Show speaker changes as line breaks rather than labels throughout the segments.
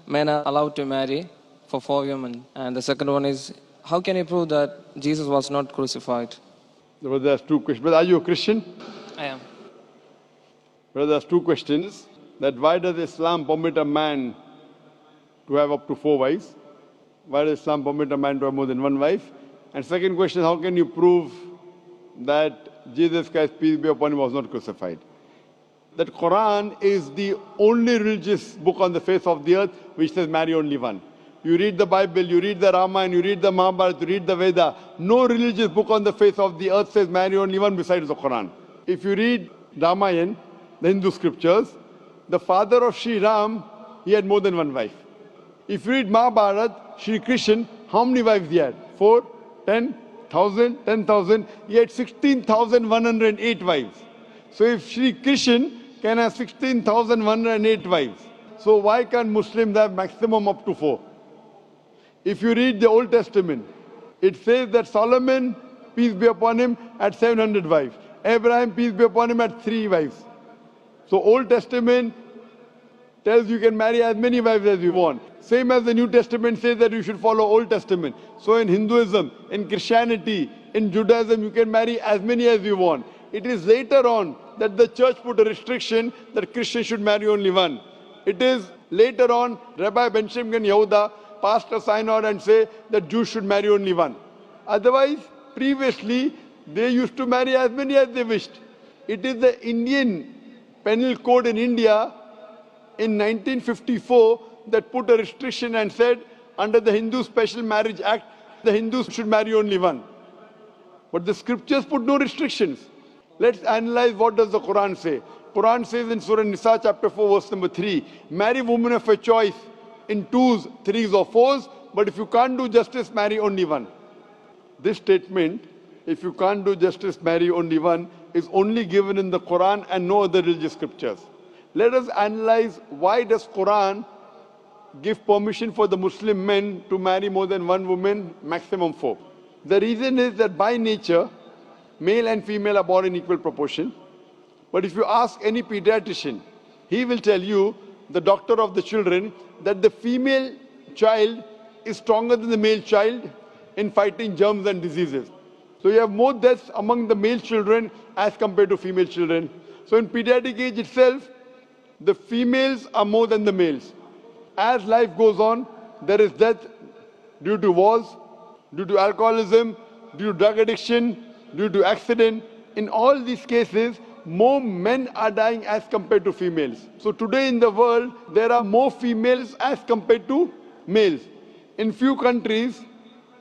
men are allowed to marry for 4 women? And the second one is, how can you prove that Jesus was not crucified?
Brother, there's two questions. Brother, are you a Christian?
I am.
Brother, there's two questions. That why does Islam permit a man to have up to 4 wives? Why does Islam permit a man to have more than one wife? And second question, how can you prove that Jesus Christ, peace be upon him, was not crucified? That Quran is the only religious book on the face of the earth which says marry only one. You read the Bible, you read the Ramayana, you read the Mahabharata, you read the Veda. No religious book on the face of the earth says marry only one besides the Quran. If you read Ramayana, the Hindu scriptures, the father of Sri Ram, he had more than one wife. If you read Mahabharata, Sri Krishna, how many wives he had? 4, 10, 1,000, 10,000. He had 16,108 wives. So if Sri Krishna can have 16,108 wives, so why can't Muslims have maximum up to 4? If you read the Old Testament, it says that Solomon, peace be upon him, had 700 wives. Abraham, peace be upon him, had 3 wives. So Old Testament tells you can marry as many wives as you want. Same as the New Testament says that you should follow Old Testament. So in Hinduism, in Christianity, in Judaism, you can marry as many as you want. It is later on that the church put a restriction that Christians should marry only one. It is later on Rabbi Benjamin Yehuda passed a synod and say that Jews should marry only one. Otherwise, previously, they used to marry as many as they wished. It is the Indian penal code in India in 1954 that put a restriction and said under the Hindu Special Marriage Act, the Hindus should marry only one. But the scriptures put no restrictions. Let's analyze what does the Quran say. Quran says in Surah Nisa chapter 4 verse number 3, marry women of your choice in 2s, 3s or 4s, but if you can't do justice, marry only one. This statement, if you can't do justice, marry only one, is only given in the Quran and no other religious scriptures. Let us analyze why does Quran give permission for the Muslim men to marry more than one woman, maximum 4. The reason is that by nature, male and female are born in equal proportion. But if you ask any pediatrician, he will tell you, the doctor of the children, that the female child is stronger than the male child in fighting germs and diseases. So you have more deaths among the male children as compared to female children. So in pediatric age itself, the females are more than the males. As life goes on, there is death due to wars, due to alcoholism, due to drug addiction, due to accident. In all these cases, more men are dying as compared to females. So today in the world, there are more females as compared to males. In few countries,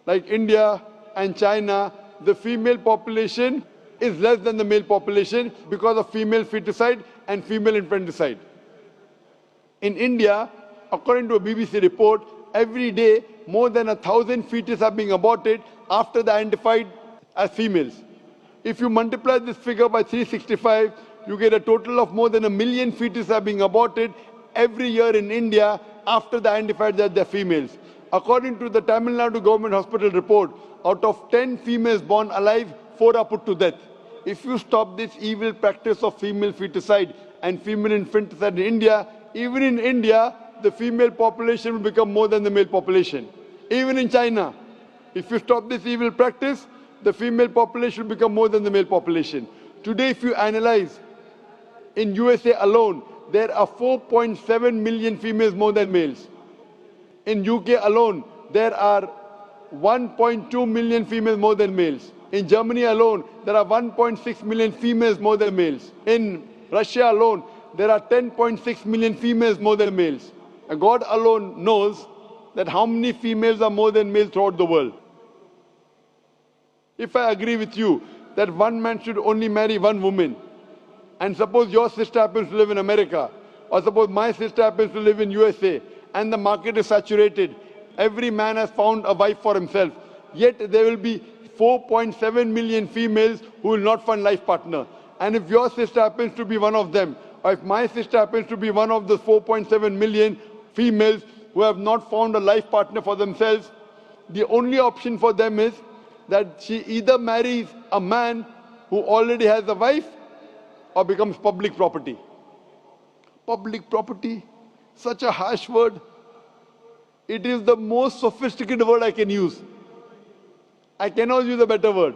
like India and China, the female population is less than the male population because of female feticide and female infanticide. In India, according to a BBC report, every day more than 1,000 fetuses are being aborted after they are identified as females. If you multiply this figure by 365, you get a total of more than 1 million fetuses are being aborted every year in India after they are identified that they are females. According to the Tamil Nadu government hospital report, out of 10 females born alive, 4 are put to death. If you stop this evil practice of female feticide and female infanticide in India, even in India, the female population will become more than the male population. Even in China, if you stop this evil practice, the female population will become more than the male population. Today, if you analyze, in USA alone, there are 4.7 million females more than males. In UK alone, there are 1.2 million females more than males. In Germany alone, there are 1.6 million females more than males. In Russia alone, there are 10.6 million females more than males. And God alone knows that how many females are more than males throughout the world. If I agree with you that one man should only marry one woman, and suppose your sister happens to live in America, or suppose my sister happens to live in USA, and the market is saturated, every man has found a wife for himself, yet there will be 4.7 million females who will not find life partner. And if your sister happens to be one of them, or if my sister happens to be one of the 4.7 million females who have not found a life partner for themselves, the only option for them is that she either marries a man who already has a wife or becomes public property. Public property, such a harsh word. It is the most sophisticated word I can use. I cannot use a better word.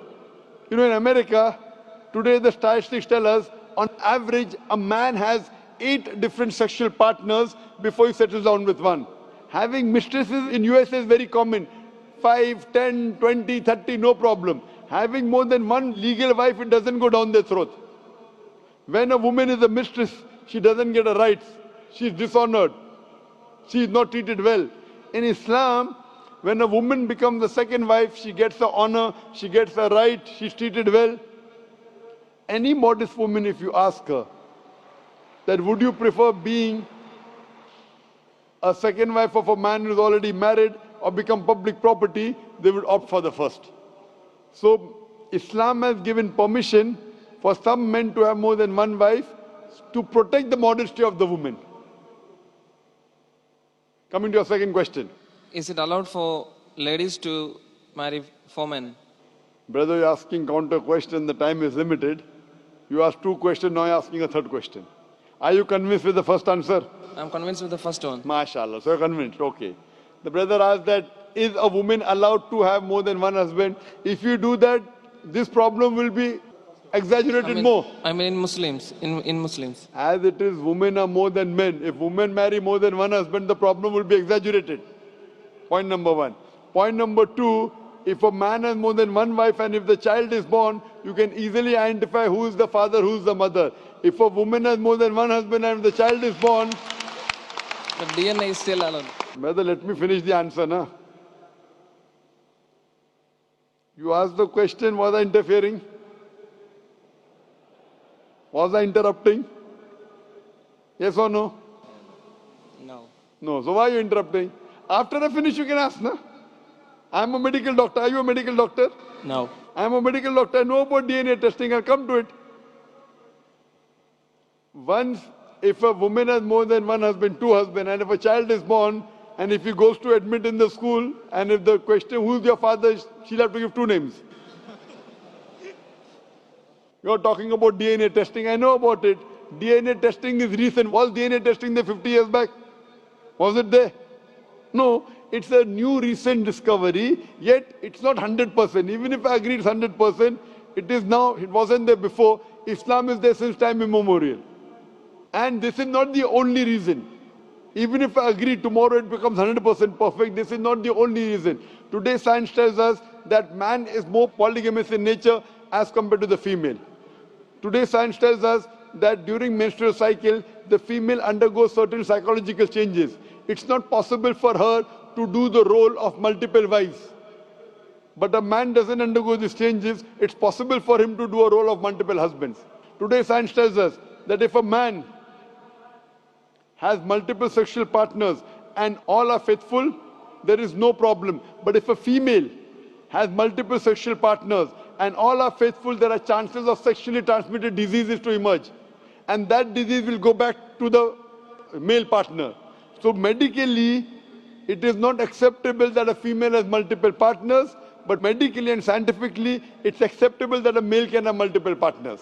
You know, in America, today the statistics tell us, on average, a man has 8 different sexual partners before he settles down with one. Having mistresses in USA is very common. 5, 10, 20, 30, no problem. Having more than one legal wife, it doesn't go down their throat. When a woman is a mistress, she doesn't get her rights. She is dishonored. She is not treated well. In Islam, when a woman becomes the second wife, she gets her honor, she gets her right, she's treated well. Any modest woman, if you ask her, that would you prefer being a second wife of a man who's already married or become public property, they would opt for the first. So Islam has given permission for some men to have more than one wife to protect the modesty of the woman. Coming to your second question.
Is it allowed for ladies to marry 4 men?
Brother, you're asking counter question, the time is limited. You asked 2 questions, now you're asking a 3rd question. Are you convinced with the first answer?
I'm convinced with the first one.
MashaAllah, so you're convinced, okay. The brother asked that, is a woman allowed to have more than one husband? If you do that, this problem will be exaggerated more.
I mean in Muslims. In Muslims.
As it is, women are more than men. If women marry more than one husband, the problem will be exaggerated. Point number 1. Point number 2, if a man has more than one wife and if the child is born, you can easily identify who is the father, who is the mother. If a woman has more than one husband and if the child is born,
The DNA is still allowed.
brother, let me finish the answer, na? You asked the question, was I interfering? Was I interrupting? Yes or no?
No.
No. So why are you interrupting? After I finish, you can ask, na? I'm a medical doctor. Are you a medical doctor?
No.
I'm a medical doctor. I know about DNA testing. I'll come to it. Once, if a woman has more than one husband, 2 husbands, and if a child is born, and if he goes to admit in the school, and if the question, who's your father, she'll have to give 2 names. You're talking about DNA testing. I know about it. DNA testing is recent. Was DNA testing there 50 years back? Was it there? No. It's a new recent discovery, yet it's not 100%. Even if I agree it's 100%, it is now, it wasn't there before. Islam is there since time immemorial. And this is not the only reason. Even if I agree tomorrow it becomes 100% perfect, this is not the only reason. Today science tells us that man is more polygamous in nature as compared to the female. Today science tells us that during menstrual cycle, the female undergoes certain psychological changes. It's not possible for her to do the role of multiple wives. But a man doesn't undergo these changes, it's possible for him to do a role of multiple husbands. Today science tells us that if a man has multiple sexual partners and all are faithful, there is no problem. But if a female has multiple sexual partners and all are faithful, there are chances of sexually transmitted diseases to emerge. And that disease will go back to the male partner. So medically, it is not acceptable that a female has multiple partners, but medically and scientifically, it's acceptable that a male can have multiple partners.